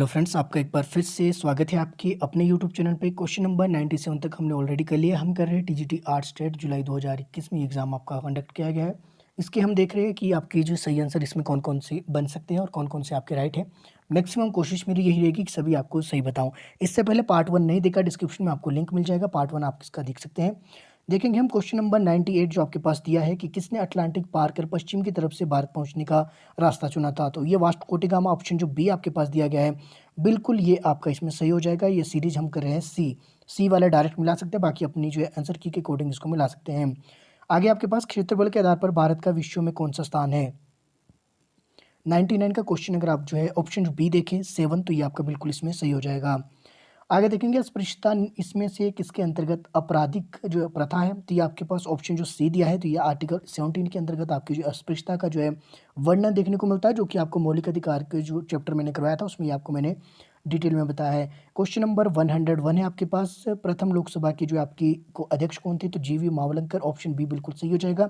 Hello friends, आपका एक बार फिर से स्वागत है आपकी अपने यूट्यूब चैनल पे। क्वेश्चन नंबर 97 तक हमने ऑलरेडी कर लिया। हम कर रहे हैं टीजीटी आर्ट्स टेट जुलाई 2021 में एग्ज़ाम आपका कंडक्ट किया गया है। इसके हम देख रहे हैं कि आपकी जो सही आंसर इसमें कौन कौन से बन सकते हैं और कौन कौन से आपके राइट हैं। मैक्सिमम कोशिश मेरी यही रहेगी कि सभी आपको सही बताऊँ। इससे पहले पार्ट 1 नहीं देखा, डिस्क्रिप्शन में आपको लिंक मिल जाएगा, पार्ट 1 आप इसका देख सकते हैं। देखेंगे हम क्वेश्चन नंबर 98 जो आपके पास दिया है कि किसने अटलांटिक पार कर पश्चिम की तरफ से भारत पहुंचने का रास्ता चुना था। तो ये वास्को डी गामा ऑप्शन जो बी आपके पास दिया गया है, बिल्कुल ये आपका इसमें सही हो जाएगा। ये सीरीज हम कर रहे हैं सी वाला डायरेक्ट मिला सकते हैं, बाकी अपनी जो है आंसर की के अकॉर्डिंग इसको मिला सकते हैं। आगे आपके पास क्षेत्रफल के आधार पर भारत का विश्व में कौन सा स्थान है। 99 का क्वेश्चन अगर आप जो है ऑप्शन बी देखें 7, तो ये आपका बिल्कुल इसमें सही हो जाएगा। आगे देखेंगे अस्पृश्यता इसमें से किसके अंतर्गत आपराधिक जो प्रथा है। तो ये आपके पास ऑप्शन जो सी दिया है, तो ये आर्टिकल 17 के अंतर्गत आपकी जो अस्पृश्यता का जो है वर्णन देखने को मिलता है, जो कि आपको मौलिक अधिकार के जो चैप्टर मैंने करवाया था उसमें ये आपको मैंने डिटेल में बताया है। क्वेश्चन नंबर 101 है आपके पास, प्रथम लोकसभा की जो आपकी को अध्यक्ष कौन थे। तो जीवी मावलंकर, ऑप्शन बी बिल्कुल सही हो जाएगा।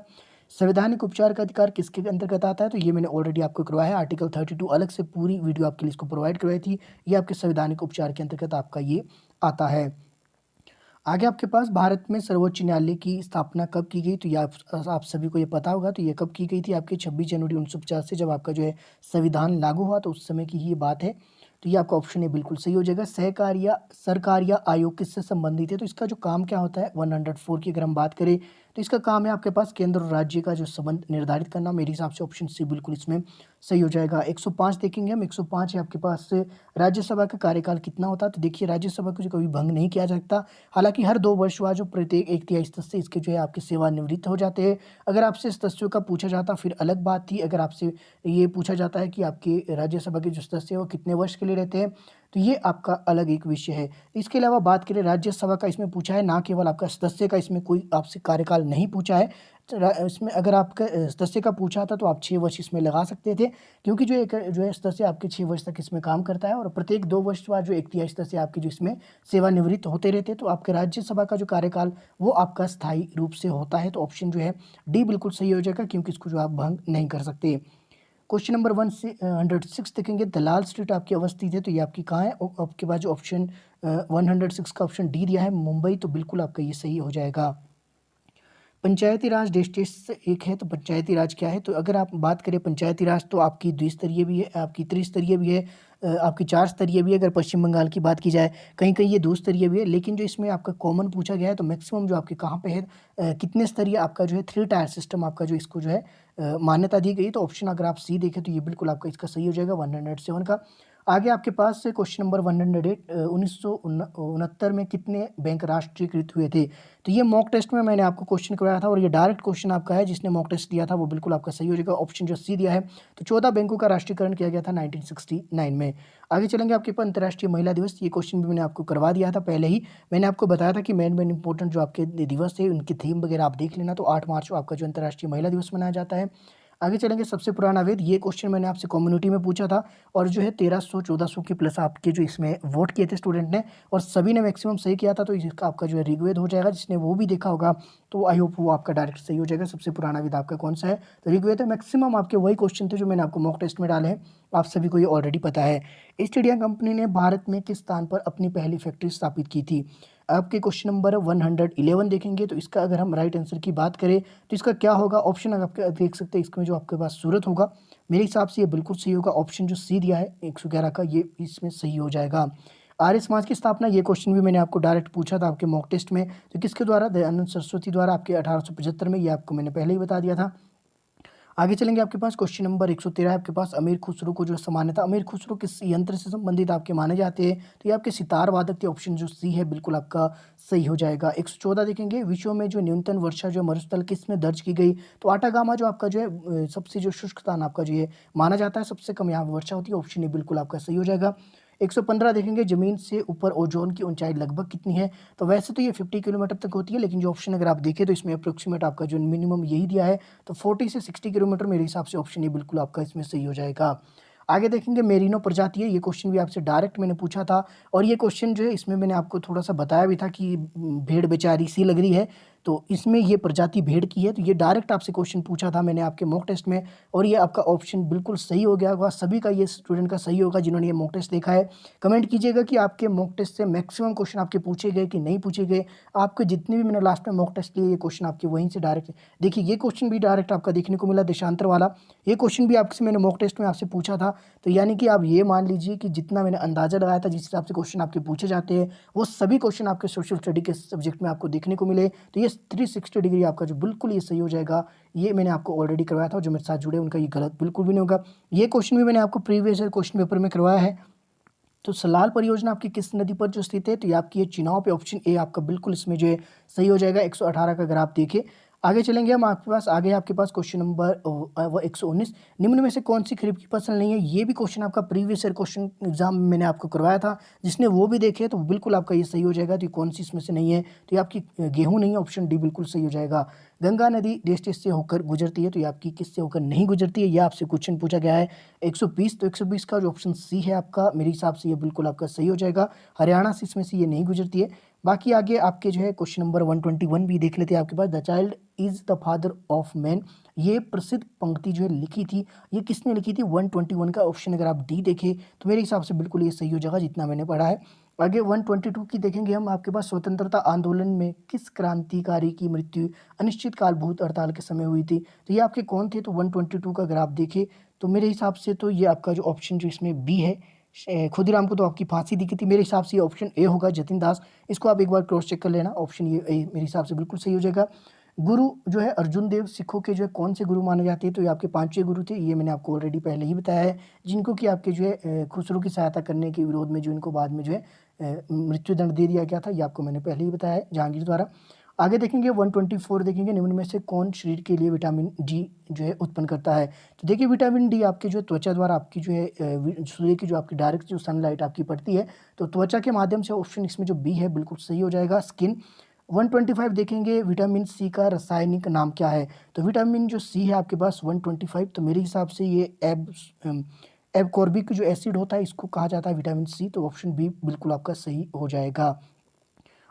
संवैधानिक उपचार का अधिकार किसके अंतर्गत आता है। तो ये मैंने ऑलरेडी आपको करवाया है, आर्टिकल 32 अलग से पूरी वीडियो आपके लिए इसको प्रोवाइड करवाई थी। ये आपके संवैधानिक उपचार के अंतर्गत आपका ये आता है। आगे आपके पास भारत में सर्वोच्च न्यायालय की स्थापना कब की गई। तो ये आप सभी को ये पता होगा। तो ये कब की गई थी, आपकी 26 जनवरी 1950 से, जब आपका जो है संविधान लागू हुआ, तो उस समय की ही ये बात है। तो ये आपका ऑप्शन है बिल्कुल सही हो जाएगा। सहकारिया सरकारिया आयोग किससे संबंधित है। तो इसका जो काम क्या होता है, 104 की अगर हम बात करें तो इसका काम है आपके पास केंद्र और राज्य का जो संबंध निर्धारित करना। मेरे हिसाब से ऑप्शन सी बिल्कुल इसमें सही हो जाएगा। 105 देखेंगे हम, 105 है आपके पास राज्यसभा का कार्यकाल कितना होता है। तो देखिए राज्यसभा को जो कभी भंग नहीं किया जा सकता। हालांकि हर 2 वर्ष बाद जो प्रत्येक 1/3 सदस्य इसके जो है आपके सेवानिवृत्त हो जाते हैं। अगर आपसे सदस्यों का पूछा जाता फिर अलग बात थी। अगर आपसे ये पूछा जाता है कि आपके राज्यसभा के जो सदस्य हैं वो कितने वर्ष के लिए रहते हैं, तो ये आपका अलग एक विषय है। इसके अलावा बात करें राज्यसभा का, इसमें पूछा है, ना केवल आपका सदस्य का इसमें कोई आपसे कार्यकाल नहीं पूछा है। तो इसमें अगर आपका सदस्य का पूछा था तो आप 6 वर्ष इसमें लगा सकते थे, क्योंकि जो एक जो है सदस्य आपके 6 वर्ष तक इसमें काम करता है और प्रत्येक 2 वर्ष बाद जो 1/3 सदस्य आपके जो इसमें सेवानिवृत्त होते रहते हैं। तो आपके राज्यसभा का जो कार्यकाल वो आपका स्थायी रूप से होता है। तो ऑप्शन जो है डी बिल्कुल सही हो जाएगा, क्योंकि इसको जो आप भंग नहीं कर सकते। क्वेश्चन नंबर 106 देखेंगे, दलाल स्ट्रीट आपकी अवस्थित है। तो ये आपकी कहाँ है। आपके पास जो ऑप्शन 106 का ऑप्शन डी दिया है मुंबई, तो बिल्कुल आपका ये सही हो जाएगा। पंचायती राज डिस्ट्रिक्ट एक है, तो पंचायती राज क्या है। तो अगर आप बात करें पंचायती राज, तो आपकी द्विस्तरीय भी है, आपकी त्रिस्तरीय भी है, आपकी 4 स्तरीय भी है। अगर पश्चिम बंगाल की बात की जाए, कहीं कहीं ये 2 स्तरीय भी है, लेकिन जो इसमें आपका कॉमन पूछा गया है तो मैक्सिमम जो आपके कहाँ पे है, कितने स्तरीय आपका जो है 3 टायर सिस्टम आपका जो इसको जो है मान्यता दी गई। तो ऑप्शन अगर आप सी देखें तो ये बिल्कुल आपका इसका सही हो जाएगा 107 का। आगे आपके पास क्वेश्चन नंबर 108, 1969 में कितने बैंक राष्ट्रीयकृत हुए थे। तो ये मॉक टेस्ट में मैंने आपको क्वेश्चन करवाया था और ये डायरेक्ट क्वेश्चन आपका है, जिसने मॉक टेस्ट दिया था वो बिल्कुल आपका सही हो जाएगा। ऑप्शन जो सी दिया है, तो 14 बैंकों का राष्ट्रीयकरण किया गया था 1969 में। आगे चलेंगे आपके पास अंतर्राष्ट्रीय महिला दिवस। ये क्वेश्चन भी मैंने आपको करवा दिया था पहले ही। मैंने आपको बताया था कि मेन इंपॉर्टेंट जो आपके दिवस है उनकी थीम वगैरह आप देख लेना। तो 8 मार्च को आपका जो अंतर्राष्ट्रीय महिला दिवस मनाया जाता है। आगे चलेंगे, सबसे पुराना वेद। ये क्वेश्चन मैंने आपसे कम्युनिटी में पूछा था और जो है 1300-1400 के प्लस आपके जो इसमें वोट किए थे स्टूडेंट ने, और सभी ने मैक्सिमम सही किया था। तो इसका आपका जो है ऋग्वेद हो जाएगा। जिसने वो भी देखा होगा तो आई होप वो आपका डायरेक्ट सही हो जाएगा। सबसे पुराना वेद आपका कौन सा है, तो ऋग्वेद है। मैक्सिमम आपके वही क्वेश्चन थे जो मैंने आपको मॉक टेस्ट में डाले हैं, आप सभी को ये ऑलरेडी पता है। ईस्ट इंडिया कंपनी ने भारत में किस स्थान पर अपनी पहली फैक्ट्री स्थापित की थी। आपके क्वेश्चन नंबर 111 देखेंगे, तो इसका अगर हम राइट आंसर की बात करें तो इसका क्या होगा। ऑप्शन अगर आपके देख सकते हैं, इसमें जो आपके पास सूरत होगा, मेरे हिसाब से ये बिल्कुल सही होगा। ऑप्शन जो सी दिया है 111 का, ये इसमें सही हो जाएगा। आर्य समाज की स्थापना, ये क्वेश्चन भी मैंने आपको डायरेक्ट पूछा था आपके मॉक टेस्ट में। तो किसके द्वारा, दयानंद सरस्वती द्वारा, आपके 1875 में। ये आपको मैंने पहले ही बता दिया था। आगे चलेंगे, आपके पास क्वेश्चन नंबर 113 है आपके पास, अमीर खुसरो को जो समान्यता, अमीर खुसरो किस यंत्र से संबंधित आपके माने जाते हैं। तो ये आपके सितार वादक थे। ऑप्शन जो सी है बिल्कुल आपका सही हो जाएगा। 114 देखेंगे, विश्व में जो न्यूनतम वर्षा जो मरुस्थल किस में दर्ज की गई। तो आटागामा जो आपका जो है सबसे जो शुष्क स्थान आपका जो है माना जाता है, सबसे कम यहाँ वर्षा होती है। ऑप्शन ए बिल्कुल आपका सही हो जाएगा। 115 देखेंगे, जमीन से ऊपर ओजोन की ऊंचाई लगभग कितनी है। तो वैसे तो ये 50 किलोमीटर तक होती है, लेकिन जो ऑप्शन अगर आप देखें तो इसमें अप्रोक्सीमेट आपका जो मिनिमम यही दिया है। तो 40 से 60 किलोमीटर, मेरे हिसाब से ऑप्शन ये बिल्कुल आपका इसमें सही हो जाएगा। आगे देखेंगे, मेरिनो प्रजाति है। ये क्वेश्चन भी आपसे डायरेक्ट मैंने पूछा था और ये क्वेश्चन जो है इसमें मैंने आपको थोड़ा सा बताया भी था कि भेड़ बेचारी सी लग रही है। तो इसमें ये प्रजाति भेड़ की है। तो ये डायरेक्ट आपसे क्वेश्चन पूछा था मैंने आपके मॉक टेस्ट में और ये आपका ऑप्शन बिल्कुल सही हो गया होगा। सभी का ये स्टूडेंट का सही होगा जिन्होंने ये मॉक टेस्ट देखा है। कमेंट कीजिएगा कि आपके मॉक टेस्ट से मैक्सिमम क्वेश्चन आपके पूछे गए कि नहीं पूछे गए। आपके जितने भी मैंने लास्ट में मॉक टेस्ट लिए ये क्वेश्चन आपके वहीं से डायरेक्ट देखिए, ये क्वेश्चन भी डायरेक्ट आपका देखने को मिला देशांतर वाला। ये क्वेश्चन भी आपसे मैंने मॉक टेस्ट में आपसे पूछा था। तो यानी कि आप ये मान लीजिए कि जितना मैंने अंदाजा लगाया था जिस हिसाब से क्वेश्चन आपके पूछे जाते हैं वो सभी क्वेश्चन आपके सोशल स्टडी के सब्जेक्ट में आपको देखने को मिले। तो ये 360 डिग्री आपका जो बिल्कुल ये सही हो जाएगा। ये मैंने आपको ऑलरेडी करवाया था, जो मेरे साथ जुड़े उनका ये गलत बिल्कुल भी नहीं होगा। ये क्वेश्चन भी मैंने आपको प्रीवियस ईयर क्वेश्चन पेपर में करवाया है। तो सलाल परियोजना आपकी किस नदी पर जो स्थित है, तो ये आपकी है चिनाब पे। ऑप्शन ए आपका बिल्कुल इसमें जो है सही हो जाएगा 118 का। अगर आप देखें आगे चलेंगे हम आपके पास, आगे आपके पास क्वेश्चन नंबर 119, निम्न में से कौन सी खरीफ की फसल नहीं है। ये भी क्वेश्चन आपका प्रीवियस ईयर क्वेश्चन एग्जाम में मैंने आपको करवाया था, जिसने वो भी देखे तो बिल्कुल आपका ये सही हो जाएगा। तो ये कौन सी इसमें से नहीं है, तो ये आपकी गेहूं नहीं है। ऑप्शन डी बिल्कुल सही हो जाएगा। गंगा नदी देश देश से होकर गुजरती है, तो ये आपकी किससे होकर नहीं गुजरती है। ये आपसे क्वेश्चन पूछा गया है 120, तो 120 का जो ऑप्शन सी है आपका, मेरे हिसाब से ये बिल्कुल आपका सही हो जाएगा। हरियाणा से इसमें से ये नहीं गुजरती है। बाकी आगे आपके जो है क्वेश्चन नंबर 121 भी देख लेते हैं आपके पास। The child is the father of man, ये प्रसिद्ध पंक्ति जो है लिखी थी, ये किसने लिखी थी। 121 का ऑप्शन अगर आप डी देखें तो मेरे हिसाब से बिल्कुल ये सही हो जाएगा जितना मैंने पढ़ा है। आगे 122 की देखेंगे हम आपके पास। स्वतंत्रता आंदोलन में किस क्रांतिकारी की मृत्यु अनिश्चितकाल भूत हड़ताल के समय हुई थी, तो ये आपके कौन थे। तो 122 का अगर आप देखें तो मेरे हिसाब से तो ये आपका जो ऑप्शन जो इसमें बी है, खुदीराम को तो आपकी फांसी दी गई थी। मेरे हिसाब से ये ऑप्शन ए होगा, जतिन दास। इसको आप एक बार क्रॉस चेक कर लेना, ऑप्शन ये ए मेरे हिसाब से बिल्कुल सही हो जाएगा। गुरु जो है अर्जुन देव सिखों के जो है कौन से गुरु माने जाते हैं, तो ये आपके पांचवें गुरु थे। ये मैंने आपको ऑलरेडी पहले ही बताया है, जिनको कि आपके जो है खुसरो की सहायता करने के विरोध में जो इनको बाद में जो है मृत्युदंड दे दिया गया था, ये आपको मैंने पहले ही बताया है जहांगीर द्वारा। आगे देखेंगे 124 देखेंगे, निम्न में से कौन शरीर के लिए विटामिन डी जो है उत्पन्न करता है। तो देखिए विटामिन डी आपके जो त्वचा द्वारा आपकी जो है सूर्य की जो आपकी डायरेक्ट जो सनलाइट आपकी पड़ती है, तो त्वचा के माध्यम से। ऑप्शन इसमें जो बी है बिल्कुल सही हो जाएगा, स्किन। 125 देखेंगे, विटामिन सी का रासायनिक नाम क्या है। तो विटामिन जो सी है आपके पास 125, तो मेरे हिसाब से ये एबकॉर्बिक जो एसिड होता है इसको कहा जाता है विटामिन सी। तो ऑप्शन बी बिल्कुल आपका सही हो जाएगा।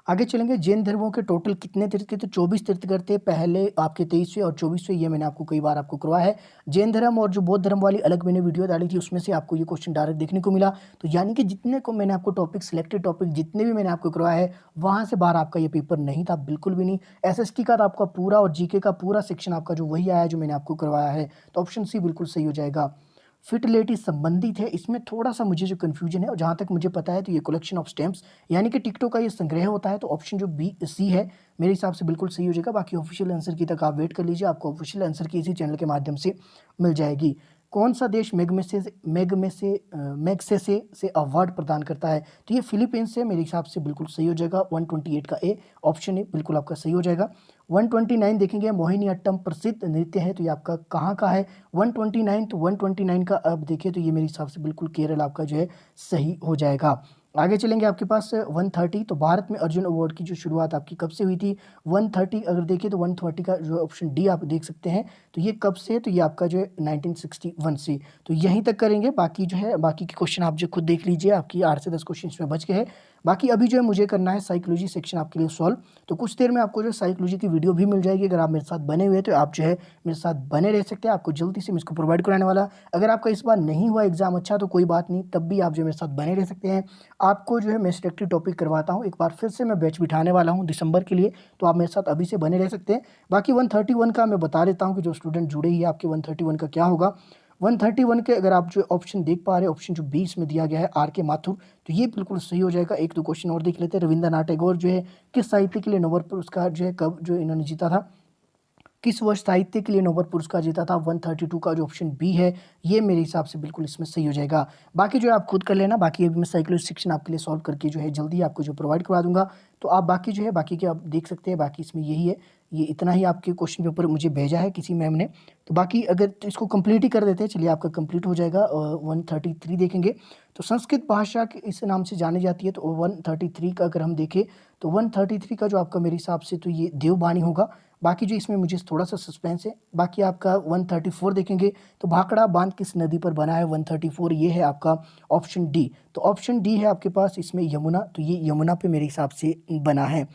आगे चलेंगे, जैन धर्मों के टोटल कितने तीर्थ, तो 24 तीर्थ करते हैं। पहले आपके 23वें और 24वें, ये मैंने आपको कई बार आपको करवाया है। जैन धर्म और जो बौद्ध धर्म वाली अलग मैंने वीडियो डाली थी, उसमें से आपको ये क्वेश्चन डायरेक्ट देखने को मिला। तो यानी कि जितने को मैंने आपको टॉपिक सिलेक्टेड टॉपिक जितने भी मैंने आपको करवाया है, वहाँ से बाहर आपका ये पेपर नहीं था, बिल्कुल भी नहीं। एसएसटी का तो आपका पूरा और जीके का पूरा सेक्शन आपका जो वही आया जो मैंने आपको करवाया है। तो ऑप्शन सी बिल्कुल सही हो जाएगा। फिटलिटी संबंधित है, इसमें थोड़ा सा मुझे जो कन्फ्यूजन है, और जहाँ तक मुझे पता है तो ये कलेक्शन ऑफ स्टैम्प्स यानी कि टिकटों का ये संग्रह होता है। तो ऑप्शन जो बी सी है मेरे हिसाब से बिल्कुल सही हो जाएगा। बाकी ऑफिशियल आंसर की तक आप वेट कर लीजिए, आपको ऑफिशियल आंसर की इसी चैनल के माध्यम से मिल जाएगी। कौन सा देश मैग्सेसे से अवार्ड प्रदान करता है, तो ये फिलीपींस से, मेरे हिसाब से बिल्कुल सही हो जाएगा। 128 का ए, ऑप्शन ए बिल्कुल आपका सही हो जाएगा। 129 देखेंगे, मोहिनीअट्टम प्रसिद्ध नृत्य है, तो ये आपका कहाँ का है 129। तो 129 का अब देखिए तो ये मेरे हिसाब से बिल्कुल केरल आपका जो है सही हो जाएगा। आगे चलेंगे आपके पास 130, तो भारत में अर्जुन अवार्ड की जो शुरुआत आपकी कब से हुई थी। 130 अगर देखिए तो 130 का जो ऑप्शन डी आप देख सकते हैं, तो ये कब से है, तो ये आपका जो है 1961 से। तो यहीं तक करेंगे, बाकी जो है बाकी के क्वेश्चन आप जो खुद देख लीजिए, आपकी 8 से 10 क्वेश्चन इसमें बच गए हैं। बाकी अभी जो है मुझे करना है साइकोलॉजी सेक्शन आपके लिए सॉल्व। तो कुछ देर में आपको जो साइकोलॉजी की वीडियो भी मिल जाएगी। अगर आप मेरे साथ बने हुए हैं तो आप जो है मेरे साथ बने रह सकते हैं, आपको जल्दी से मैं इसको प्रोवाइड कराने वाला। अगर आपका इस बार नहीं हुआ एग्जाम अच्छा तो कोई बात नहीं, तब भी आप जो मेरे साथ बने रह सकते हैं। आपको जो है मैं सिलेक्टेड टॉपिक करवाता हूँ, एक बार फिर से मैं बैच बिठाने वाला हूँ दिसंबर के लिए, तो आप मेरे साथ अभी से बने रह सकते हैं। बाकी 131 का मैं बता देता हूँ कि जो स्टूडेंट जुड़े ही है आपके 131 का क्या होगा। 131 के अगर आप जो ऑप्शन देख पा रहे हैं, ऑप्शन जो 20 में दिया गया है आर के माथुर, तो ये बिल्कुल सही हो जाएगा। एक दो क्वेश्चन और देख लेते हैं। रविंद्रनाथ टैगोर जो है किस साहित्य के लिए नोबेल पुरस्कार जो है कब जो इन्होंने जीता था, किस वर्ष साहित्य के लिए नोबेल पुरस्कार जीता था। 132 का जो ऑप्शन बी है ये मेरे हिसाब से बिल्कुल इसमें सही हो जाएगा। बाकी जो है आप खुद कर लेना, बाकी अभी मैं साइकोलॉजी सेक्शन आपके लिए सॉल्व करके जो है जल्दी आपको जो प्रोवाइड करवा दूंगा। तो आप बाकी जो है बाकी के आप देख सकते हैं, बाकी इसमें यही है, ये इतना ही आपके क्वेश्चन पेपर मुझे भेजा है किसी मैम ने। तो बाकी अगर तो इसको कंप्लीट ही कर देते हैं, चलिए आपका कंप्लीट हो जाएगा। 133 देखेंगे, तो संस्कृत भाषा इस नाम से जानी जाती है। तो 133 का अगर हम देखें तो 133 का जो आपका मेरे हिसाब से तो ये देववाणी होगा। बाकी जो इसमें मुझे थोड़ा सा सस्पेंस है। बाकी आपका 134 देखेंगे तो भाखड़ा बांध किस नदी पर बना है। 134 ये है आपका ऑप्शन डी। तो ऑप्शन डी है आपके पास इसमें यमुना, तो ये यमुना पे मेरे हिसाब से बना है।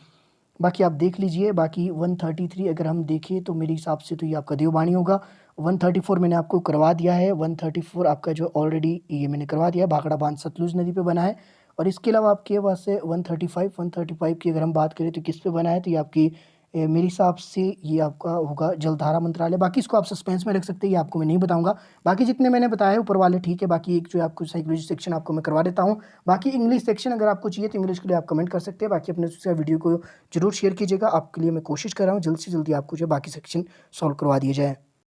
बाकी आप देख लीजिए। बाकी 133 अगर हम देखें तो मेरे हिसाब से तो ये आपका देवबानी होगा। 134 मैंने आपको करवा दिया है। 134 आपका जो ऑलरेडी ये मैंने करवा दिया है, भाखड़ा बांध सतलुज नदी पे बना है। और इसके अलावा आपके पास है 135 की अगर हम बात करें तो किस पे बना है, तो ये आपकी मेरे हिसाब से ये आपका होगा जलधारा मंत्रालय। बाकी इसको आप सस्पेंस में रख सकते हैं, ये आपको मैं नहीं बताऊंगा। बाकी जितने मैंने बताए ऊपर वाले ठीक है। बाकी एक जो है आपको साइकोलॉजी सेक्शन आपको मैं करवा देता हूँ। बाकी इंग्लिश सेक्शन अगर आपको चाहिए तो इंग्लिश के लिए आप कमेंट कर सकते हैं। बाकी अपने दूसरे वीडियो को जरूर शेयर कीजिएगा, आपके लिए मैं कोशिश कर रहा हूँ जल्द से जल्दी आपको जो बाकी सेक्शन सॉल्व करवा दिए जाए।